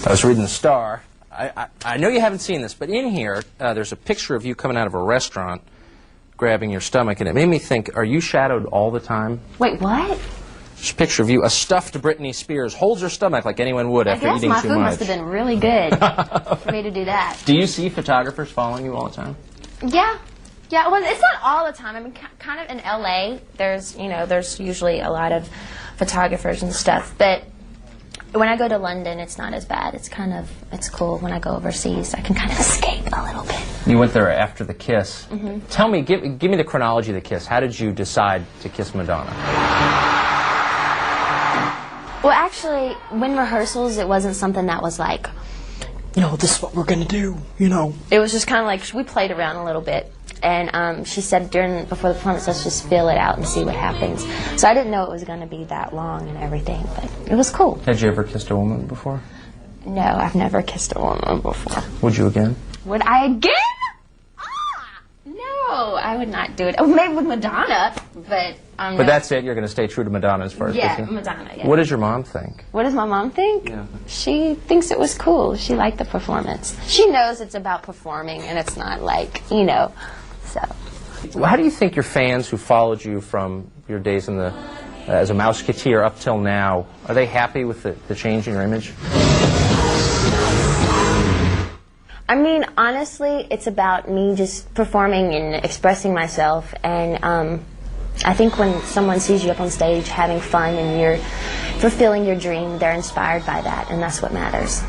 I was reading the Star. I know you haven't seen this, but in here, there's a picture of you coming out of a restaurant, grabbing your stomach, and it made me think, are you shadowed all the time? Wait, what? There's a picture of you, a stuffed Britney Spears, holds her stomach like anyone would after eating too much. I guess my food must have been really good for me to do that. Do you see photographers following you all the time? Yeah. Yeah, well, it's not all the time. I mean, kind of in L.A., there's usually a lot of photographers and stuff, but when I go to London, it's not as bad. It's cool. When I go overseas, I can kind of escape a little bit. You went there after the kiss. Mm-hmm. Tell me, give me the chronology of the kiss. How did you decide to kiss Madonna? Well, actually, when rehearsals, it wasn't something that was like, this is what we're going to do, It was just kind of like, we played around a little bit. And she said before the performance, let's just feel it out and see what happens. So I didn't know it was going to be that long and everything, but it was cool. Had you ever kissed a woman before? No, I've never kissed a woman before. Would you again? Would I again? No, I would not do it. Oh, maybe with Madonna, but But that's it? You're going to stay true to Madonna as far as kissing? Yeah, Madonna, yeah. What does your mom think? What does my mom think? Yeah. She thinks it was cool. She liked the performance. She knows it's about performing, and it's not like, so. How do you think your fans who followed you from your days in the as a Mouseketeer up till now, are they happy with the change in your image? I mean, honestly, it's about me just performing and expressing myself, and I think when someone sees you up on stage having fun and you're fulfilling your dream, they're inspired by that, and that's what matters.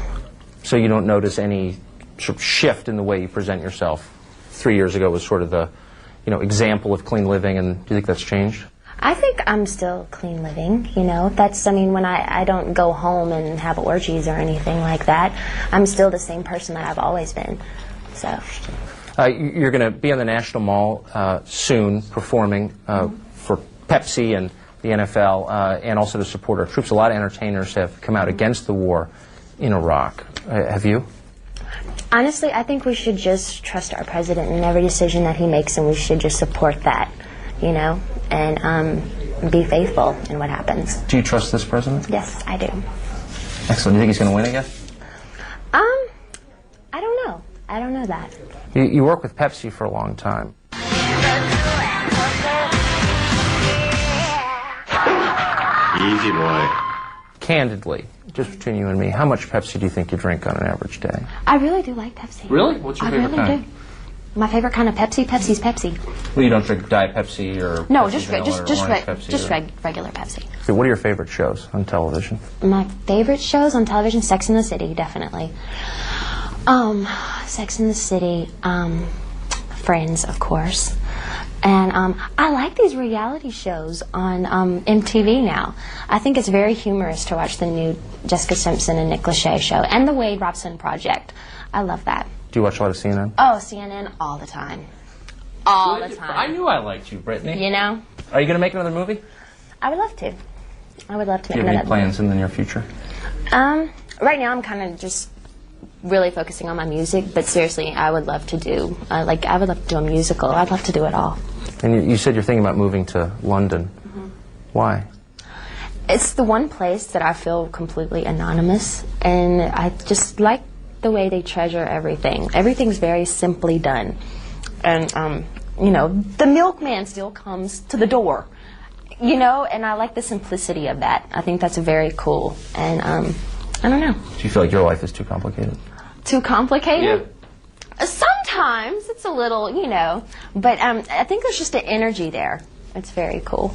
So you don't notice any sort of shift in the way you present yourself? 3 years ago was sort of the, example of clean living, and do you think that's changed? I think I'm still clean living, That's, when I don't go home and have orgies or anything like that, I'm still the same person that I've always been, so. You're going to be on the National Mall soon, performing for Pepsi and the NFL, and also to support our troops. A lot of entertainers have come out against the war in Iraq. Have you? Honestly, I think we should just trust our president in every decision that he makes, and we should just support that, and be faithful in what happens. Do you trust this president? Yes, I do. Excellent. Do you think he's going to win again? I don't know. I don't know that. You work with Pepsi for a long time. Easy boy. Candidly, just between you and me, how much Pepsi do you think you drink on an average day? I really do like Pepsi. Really? What's your favorite kind? I really do. My favorite kind of Pepsi? Pepsi's Pepsi. Well, you don't drink Diet Pepsi or no, Pepsi just regular Pepsi. So what are your favorite shows on television? My favorite shows on television? Sex and the City, definitely. Sex and the City, Friends, of course. And I like these reality shows on MTV now. I think it's very humorous to watch the new Jessica Simpson and Nick Lachey show, and the Wade Robson Project. I love that. Do you watch a lot of CNN? Oh, CNN all the time. All the time. I knew I liked you, Britney. Are you going to make another movie? I would love to. I would love to make another movie. Do you have any plans in the near future? Right now I'm kind of just really focusing on my music, but seriously, I would love to do, I would love to do a musical. I'd love to do it all. And you said you're thinking about moving to London. Mm-hmm. Why? It's the one place that I feel completely anonymous, and I just like the way they treasure everything. Everything's very simply done. And, the milkman still comes to the door, and I like the simplicity of that. I think that's very cool, and, I don't know. Do you feel like your life is too complicated? Too complicated? Yeah. Sometimes it's a little, but I think there's just an energy there. It's very cool.